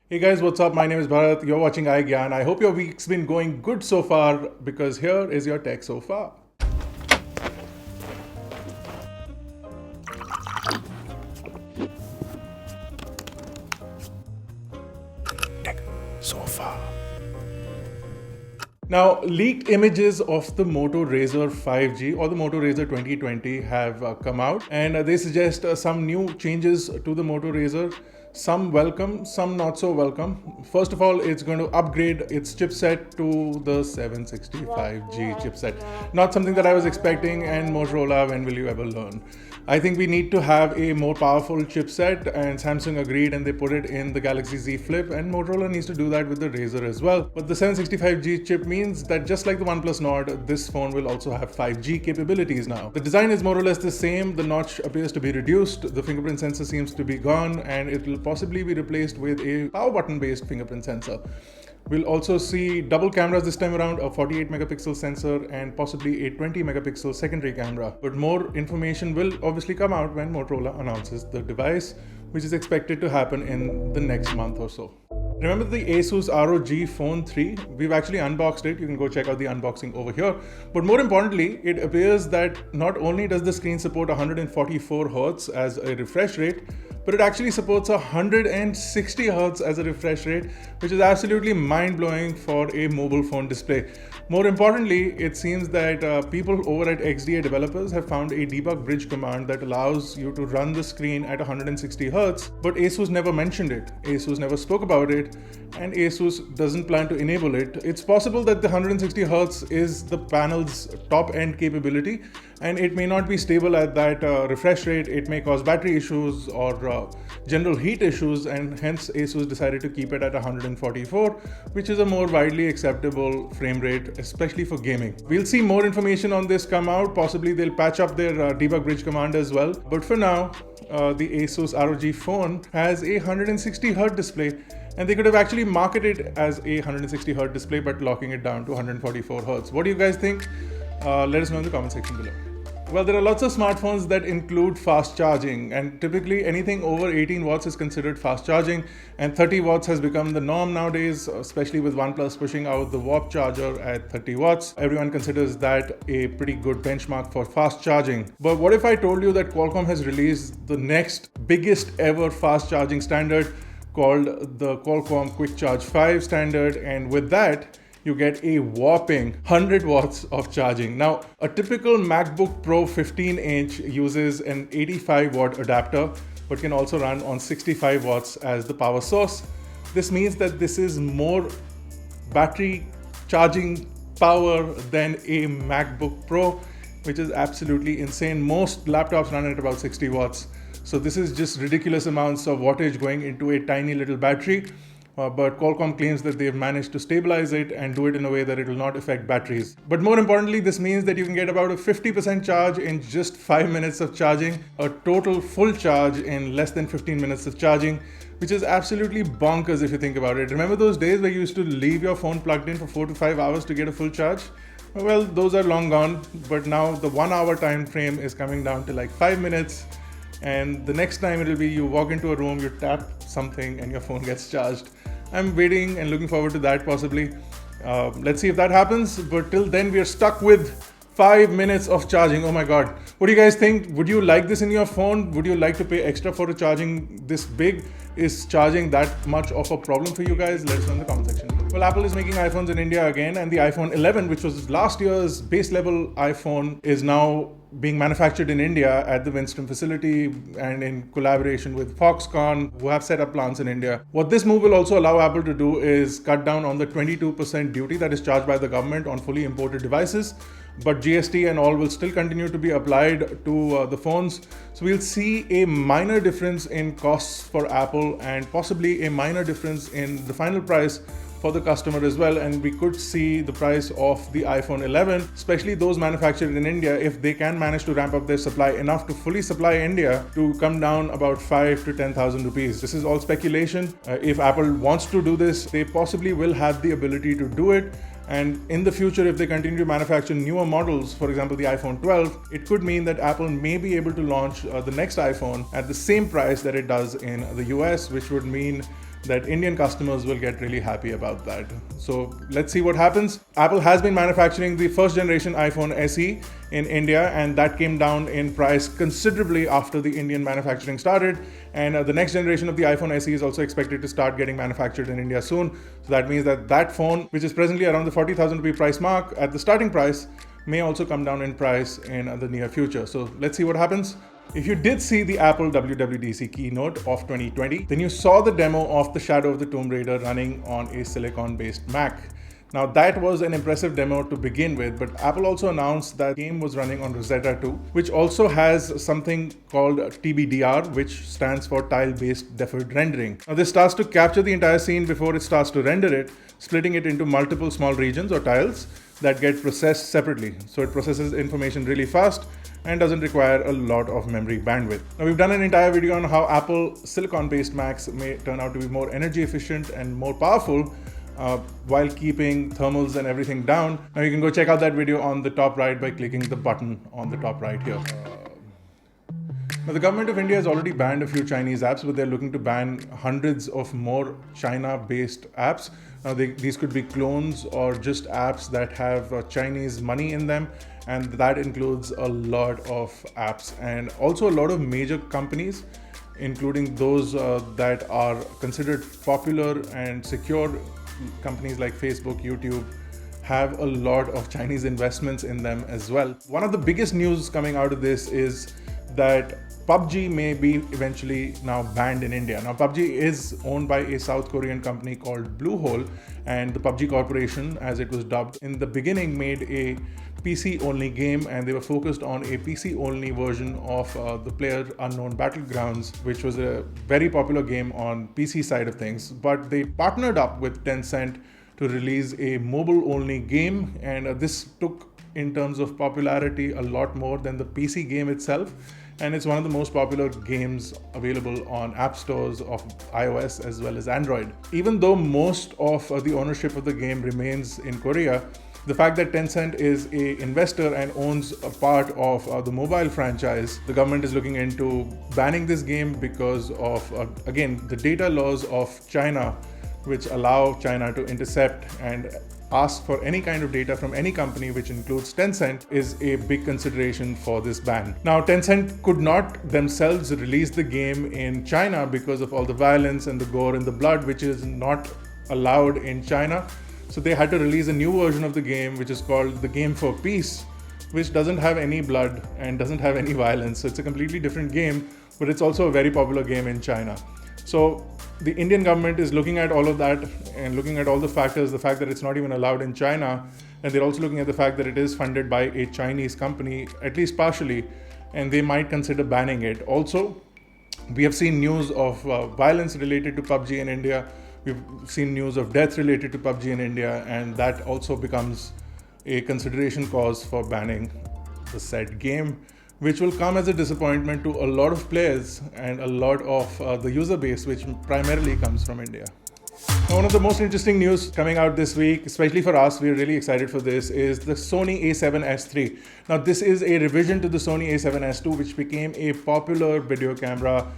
Hey guys, what's up? My name is Bharat. You're watching iGyaan. I hope your week's been going good so far because here is your tech so far. Tech so far. Now, leaked images of the Moto Razr 5G or the Moto Razr 2020 have come out, and they suggest some new changes to the Moto Razr. Some welcome, some not so welcome. First of all, it's going to upgrade its chipset to the 765G chipset. Not something that I was expecting, and Motorola, when will you ever learn? I think we need to have a more powerful chipset, and Samsung agreed and they put it in the Galaxy Z Flip, and Motorola needs to do that with the Razr as well. But the 765G chip means that just like the OnePlus Nord, this phone will also have 5G capabilities now. The design is more or less the same. The notch appears to be reduced, the fingerprint sensor seems to be gone, and it will possibly be replaced with a power button based fingerprint sensor. We'll also see double cameras this time around, a 48 megapixel sensor and possibly a 20 megapixel secondary camera. But more information will obviously come out when Motorola announces the device, which is expected to happen in the next month or so. Remember the Asus ROG Phone 3? We've actually unboxed it. You can go check out the unboxing over here. But more importantly, it appears that not only does the screen support 144 Hz as a refresh rate, but it actually supports 160 Hz as a refresh rate, which is absolutely mind-blowing for a mobile phone display. More importantly, it seems that people over at XDA developers have found a debug bridge command that allows you to run the screen at 160 Hz, but Asus never mentioned it. Asus never spoke about it, and Asus doesn't plan to enable it. It's possible that the 160 Hz is the panel's top-end capability, and it may not be stable at that refresh rate. It may cause battery issues or general heat issues, and hence Asus decided to keep it at 144, which is a more widely acceptable frame rate, especially for gaming. We'll see more information on this come out. Possibly they'll patch up their debug bridge command as well. But for now, the Asus ROG Phone has a 160 Hz display, and they could have actually marketed it as a 160 Hz display but locking it down to 144 Hz. What do you guys think? Let us know in the comment section below. Well, there are lots of smartphones that include fast charging, and typically anything over 18 watts is considered fast charging, and 30 watts has become the norm nowadays, especially with OnePlus pushing out the Warp charger at 30 watts. Everyone considers that a pretty good benchmark for fast charging. But what if I told you that Qualcomm has released the next biggest ever fast charging standard called the Qualcomm Quick Charge 5 standard, and with that, you get a whopping 100 watts of charging. Now, a typical MacBook Pro 15-inch uses an 85 watt adapter, but can also run on 65 watts as the power source. This means that this is more battery charging power than a MacBook Pro, which is absolutely insane. Most laptops run at about 60 watts. So this is just ridiculous amounts of wattage going into a tiny little battery. But Qualcomm claims that they've managed to stabilize it and do it in a way that it will not affect batteries. But more importantly, this means that you can get about a 50% charge in just 5 minutes of charging, a total full charge in less than 15 minutes of charging, which is absolutely bonkers if you think about it. Remember those days where you used to leave your phone plugged in for 4 to 5 hours to get a full charge? Well, those are long gone, but now the 1 hour time frame is coming down to like 5 minutes. And the next time it'll be you walk into a room, you tap something and your phone gets charged. I'm waiting and looking forward to that possibly. Let's see if that happens. But till then, we are stuck with 5 minutes of charging. Oh my God. What do you guys think? Would you like this in your phone? Would you like to pay extra for a charging this big? Is charging that much of a problem for you guys? Let us know in the comment section. Well, Apple is making iPhones in India again, and the iPhone 11, which was last year's base level iPhone, is now being manufactured in India at the Winston facility and in collaboration with Foxconn, who have set up plants in India. What this move will also allow Apple to do is cut down on the 22% duty that is charged by the government on fully imported devices. But GST and all will still continue to be applied to the phones. So we'll see a minor difference in costs for Apple and possibly a minor difference in the final price for the customer as well, and we could see the price of the iPhone 11, especially those manufactured in India, if they can manage to ramp up their supply enough to fully supply India, to come down about 5 to 10,000 rupees. This is all speculation. If Apple wants to do this, they possibly will have the ability to do it. And in the future, if they continue to manufacture newer models, for example, the iPhone 12, it could mean that Apple may be able to launch the next iPhone at the same price that it does in the US, which would mean that Indian customers will get really happy about that. So let's see what happens. Apple has been manufacturing the first generation iPhone SE in India, and that came down in price considerably after the Indian manufacturing started. And the next generation of the iPhone SE is also expected to start getting manufactured in India soon. So that means that that phone, which is presently around the 40,000 rupee price mark at the starting price, may also come down in price in the near future. So let's see what happens. If you did see the Apple WWDC keynote of 2020, then you saw the demo of the Shadow of the Tomb Raider running on a silicon-based Mac. Now that was an impressive demo to begin with, but Apple also announced that the game was running on Rosetta 2, which also has something called TBDR, which stands for Tile-Based Deferred Rendering. Now this starts to capture the entire scene before it starts to render it, splitting it into multiple small regions or tiles that get processed separately. So it processes information really fast and doesn't require a lot of memory bandwidth. Now we've done an entire video on how Apple silicon-based Macs may turn out to be more energy efficient and more powerful while keeping thermals and everything down. Now you can go check out that video on the top right by clicking the button on the top right here. Now the government of India has already banned a few Chinese apps, but they're looking to ban hundreds of more China-based apps. Now these could be clones or just apps that have Chinese money in them, and that includes a lot of apps and also a lot of major companies, including those that are considered popular and secure. Companies like Facebook, YouTube have a lot of Chinese investments in them as well. One of the biggest news coming out of this is that PubG may be eventually now banned in India. Now PubG is owned by a South Korean company called Bluehole, and the PubG Corporation, as it was dubbed, in the beginning made a PC only game, and they were focused on a PC only version of the PlayerUnknown Battlegrounds, which was a very popular game on PC side of things. But they partnered up with Tencent to release a mobile only game, and this took, in terms of popularity, a lot more than the PC game itself. And it's one of the most popular games available on app stores of iOS as well as Android. Even though most of the ownership of the game remains in Korea, the fact that Tencent is an investor and owns a part of the mobile franchise, the government is looking into banning this game because of, again, the data laws of China, which allow China to intercept and ask for any kind of data from any company, which includes Tencent, is a big consideration for this ban. Now, Tencent could not themselves release the game in China because of all the violence and the gore and the blood, which is not allowed in China. So they had to release a new version of the game, which is called The Game for Peace, which doesn't have any blood and doesn't have any violence. So it's a completely different game, but it's also a very popular game in China. So the Indian government is looking at all of that and looking at all the factors, the fact that it's not even allowed in China, and they're also looking at the fact that it is funded by a Chinese company, at least partially, and they might consider banning it. Also, we have seen news of violence related to PUBG in India. We've seen news of death related to PUBG in India, and that also becomes a consideration cause for banning the said game, which will come as a disappointment to a lot of players and a lot of the user base, which primarily comes from India. Now, one of the most interesting news coming out this week, especially for us, we're really excited for this, is the Sony A7s III. Now, this is a revision to the Sony A7s II, which became a popular video camera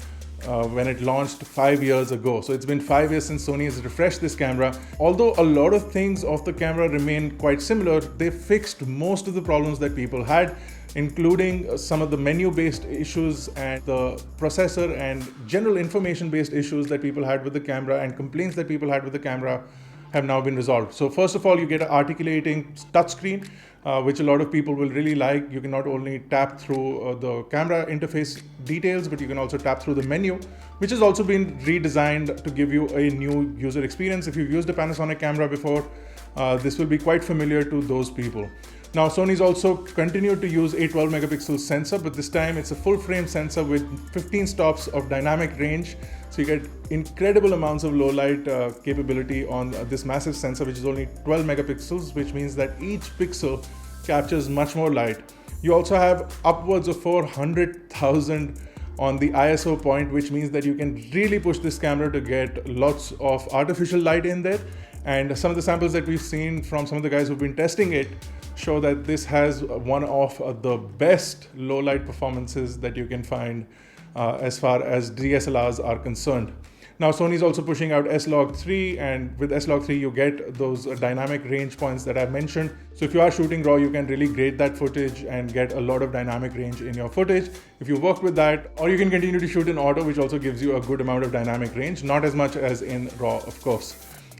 when it launched 5 years ago. So it's been 5 years since Sony has refreshed this camera. Although a lot of things of the camera remain quite similar, they fixed most of the problems that people had, including some of the menu-based issues and the processor and general information-based issues that people had with the camera and complaints that people had with the camera have now been resolved. So first of all, you get an articulating touchscreen, which a lot of people will really like. You can not only tap through the camera interface details, but you can also tap through the menu, which has also been redesigned to give you a new user experience. If you've used a Panasonic camera before, this will be quite familiar to those people. Now, Sony's also continued to use a 12 megapixel sensor, but this time it's a full frame sensor with 15 stops of dynamic range. So you get incredible amounts of low light capability on this massive sensor, which is only 12 megapixels, which means that each pixel captures much more light. You also have upwards of 400,000 on the ISO point, which means that you can really push this camera to get lots of artificial light in there. And some of the samples that we've seen from some of the guys who've been testing it show that this has one of the best low light performances that you can find as far as DSLRs are concerned. Now Sony is also pushing out S-Log3, and with S-Log3 you get those dynamic range points that I've mentioned. So if you are shooting RAW, you can really grade that footage and get a lot of dynamic range in your footage if you work with that. Or you can continue to shoot in auto, which also gives you a good amount of dynamic range, not as much as in RAW, of course.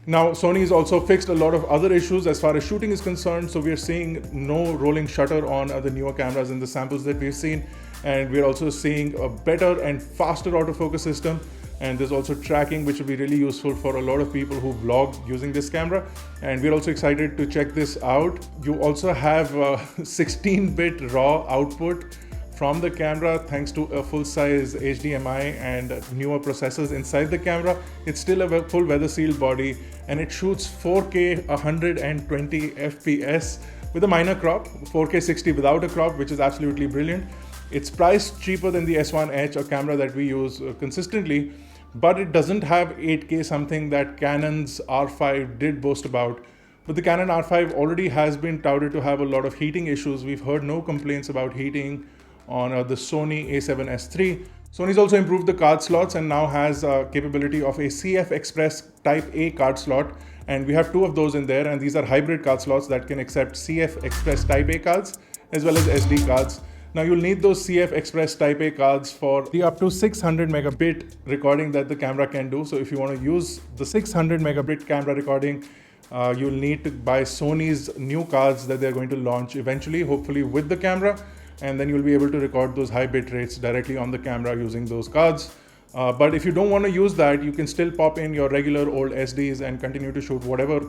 Now Sony has also fixed a lot of other issues as far as shooting is concerned. So we are seeing no rolling shutter on the newer cameras in the samples that we've seen. And we're also seeing a better and faster autofocus system. And there's also tracking, which will be really useful for a lot of people who vlog using this camera. And we're also excited to check this out. You also have 16-bit RAW output from the camera thanks to a full-size HDMI and newer processors inside the camera. It's still a full weather-sealed body, and it shoots 4K 120 FPS with a minor crop, 4K 60 without a crop, which is absolutely brilliant. It's priced cheaper than the S1H, a camera that we use consistently, but it doesn't have 8K, something that Canon's R5 did boast about. But the Canon R5 already has been touted to have a lot of heating issues. We've heard no complaints about heating on the Sony A7s III. Sony's also improved the card slots and now has capability of a CF Express Type A card slot. And we have two of those in there, and these are hybrid card slots that can accept CF Express Type A cards as well as SD cards. Now you'll need those CF Express Type A cards for the up to 600 megabit recording that the camera can do. So if you want to use the 600 megabit camera recording, you'll need to buy Sony's new cards that they're going to launch eventually, hopefully with the camera. And then you'll be able to record those high bit rates directly on the camera using those cards. But if you don't want to use that, you can still pop in your regular old SDs and continue to shoot whatever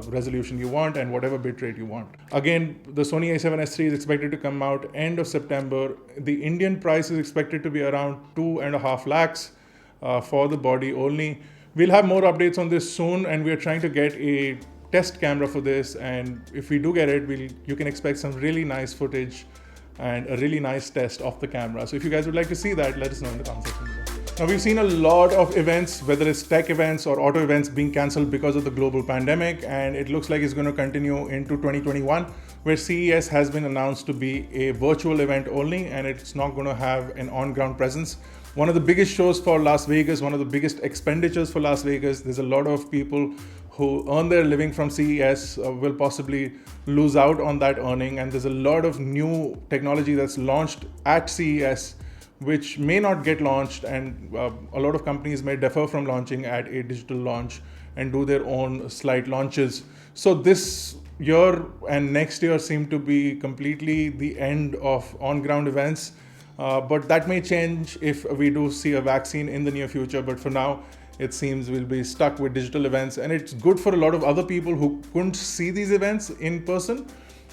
resolution you want and whatever bitrate you want. Again, the Sony A7s III is expected to come out end of September. The Indian price is expected to be around 2.5 lakhs for the body only. We'll have more updates on this soon, and we're trying to get a test camera for this. And if we do get it, you can expect some really nice footage and a really nice test of the camera. So if you guys would like to see that, let us know in the comment section below. Now we've seen a lot of events, whether it's tech events or auto events, being cancelled because of the global pandemic, and it looks like it's going to continue into 2021, where CES has been announced to be a virtual event only, and it's not going to have an on-ground presence. One of the biggest shows for Las Vegas, one of the biggest expenditures for Las Vegas. There's a lot of people who earn their living from CES will possibly lose out on that earning, and there's a lot of new technology that's launched at CES which may not get launched, and a lot of companies may defer from launching at a digital launch and do their own slight launches. So this year and next year seem to be completely the end of on-ground events, but that may change if we do see a vaccine in the near future. But for now, it seems we'll be stuck with digital events, and it's good for a lot of other people who couldn't see these events in person,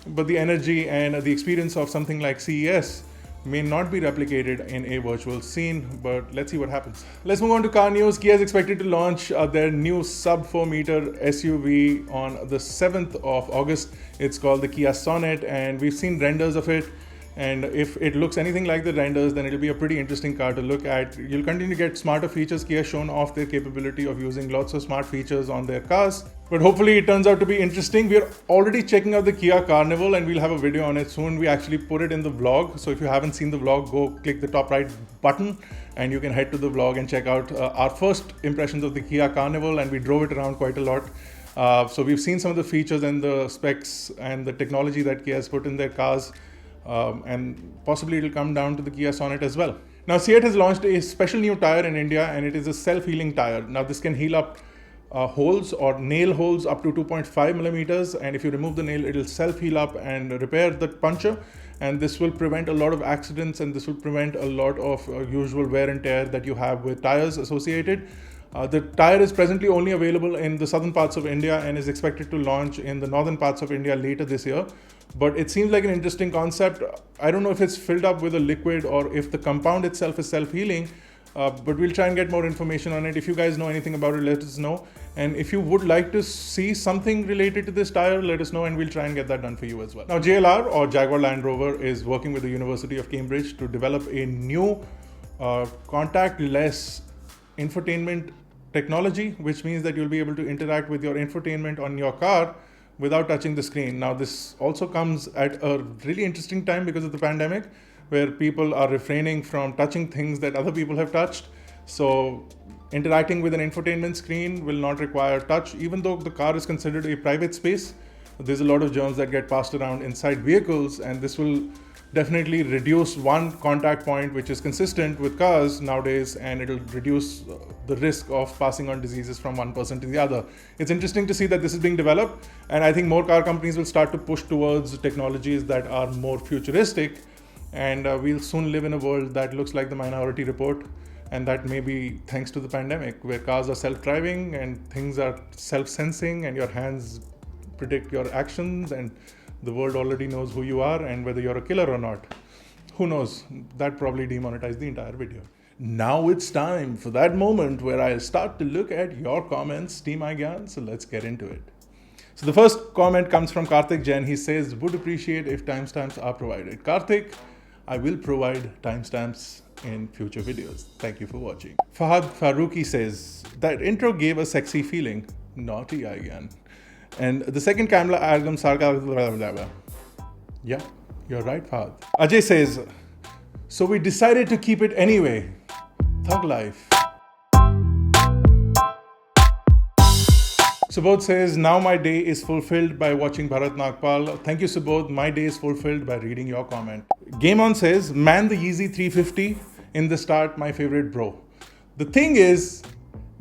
but the energy and the experience of something like CES may not be replicated in a virtual scene, but let's see what happens. Let's move on to car news. Kia is expected to launch their new sub 4 meter SUV on the 7th of August. It's called the Kia Sonnet, and we've seen renders of it. And if it looks anything like the renders, then it'll be a pretty interesting car to look at. You'll continue to get smarter features. Kia shown off their capability of using lots of smart features on their cars, but hopefully it turns out to be interesting. We're already checking out the Kia Carnival, and we'll have a video on it soon. We actually put it in the vlog. So if you haven't seen the vlog, go click the top right button and you can head to the vlog and check out our first impressions of the Kia Carnival, and we drove it around quite a lot. So we've seen some of the features and the specs and the technology that Kia has put in their cars. And possibly it'll come down to the Kia Sonnet as well. Now CEAT has launched a special new tire in India, and it is a self-healing tire. Now this can heal up holes or nail holes up to 2.5 millimeters, and if you remove the nail, it'll self-heal up and repair the puncture, and this will prevent a lot of accidents, and this will prevent a lot of usual wear and tear that you have with tires associated. The tire is presently only available in the southern parts of India and is expected to launch in the northern parts of India later this year. But it seems like an interesting concept. I don't know if it's filled up with a liquid or if the compound itself is self-healing, but we'll try and get more information on it. If you guys know anything about it, let us know. And if you would like to see something related to this tire, let us know, and we'll try and get that done for you as well. Now JLR, or Jaguar Land Rover, is working with the University of Cambridge to develop a new contactless infotainment technology, which means that you'll be able to interact with your infotainment on your car without touching the screen. Now this also comes at a really interesting time because of the pandemic, where people are refraining from touching things that other people have touched. So Interacting with an infotainment screen will not require touch, even though the car is considered a private space. There's a lot of germs that get passed around inside vehicles, and this will definitely reduce one contact point, which is consistent with cars nowadays, and it'll reduce the risk of passing on diseases from one person to the other. It's interesting to see that this is being developed, and I think more car companies will start to push towards technologies that are more futuristic, and we'll soon live in a world that looks like the Minority Report. And that may be thanks to the pandemic, where cars are self-driving and things are self-sensing, and your hands predict your actions, and the world already knows who you are and whether you're a killer or not. Who knows? That probably demonetized the entire video. Now it's time for that moment where I'll start to look at your comments, Team iGyaan. So let's get into it. So the first comment comes from Karthik Jain. He says, would appreciate if timestamps are provided. Karthik, I will provide timestamps in future videos. Thank you for watching. Fahad Faruqi says, that intro gave a sexy feeling. Naughty iGyaan. And the second camera album Sarka. Yeah, you're right, Fahad. Ajay says, so we decided to keep it anyway. Thug life. Subodh says, now my day is fulfilled by watching Bharat Nagpal. Thank you, Subodh. My day is fulfilled by reading your comment. Game On says, man, the Yeezy 350 in the start, my favorite bro. The thing is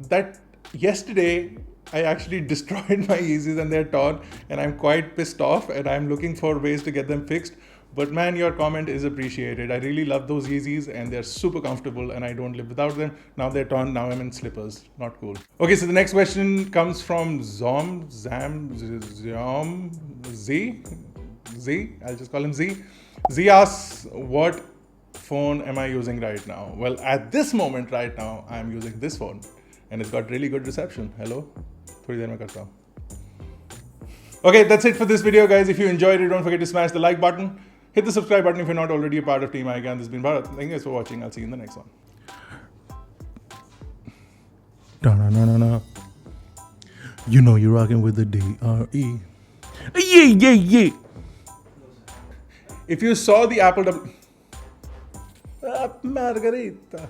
that yesterday I actually destroyed my Yeezys and they're torn, and I'm quite pissed off, and I'm looking for ways to get them fixed. But man, your comment is appreciated. I really love those Yeezys and they're super comfortable, and I don't live without them. Now they're torn, now I'm in slippers. Not cool. Okay, so the next question comes from Z. I'll just call him Z. Z asks, what phone am I using right now? Well, at this moment right now, I'm using this phone, and it's got really good reception. Hello? थोड़ी देर में करता हूँ. Okay, that's it for this video, guys. If you enjoyed it, don't forget to smash the like button. Hit the subscribe button if you're not already a part of Team iGyaan. This has been Bharat. Thank you guys for watching. I'll see you in the next one. Da-na-na-na-na. You know you're rocking with the DRE. Yeah. If you saw the Apple Margarita.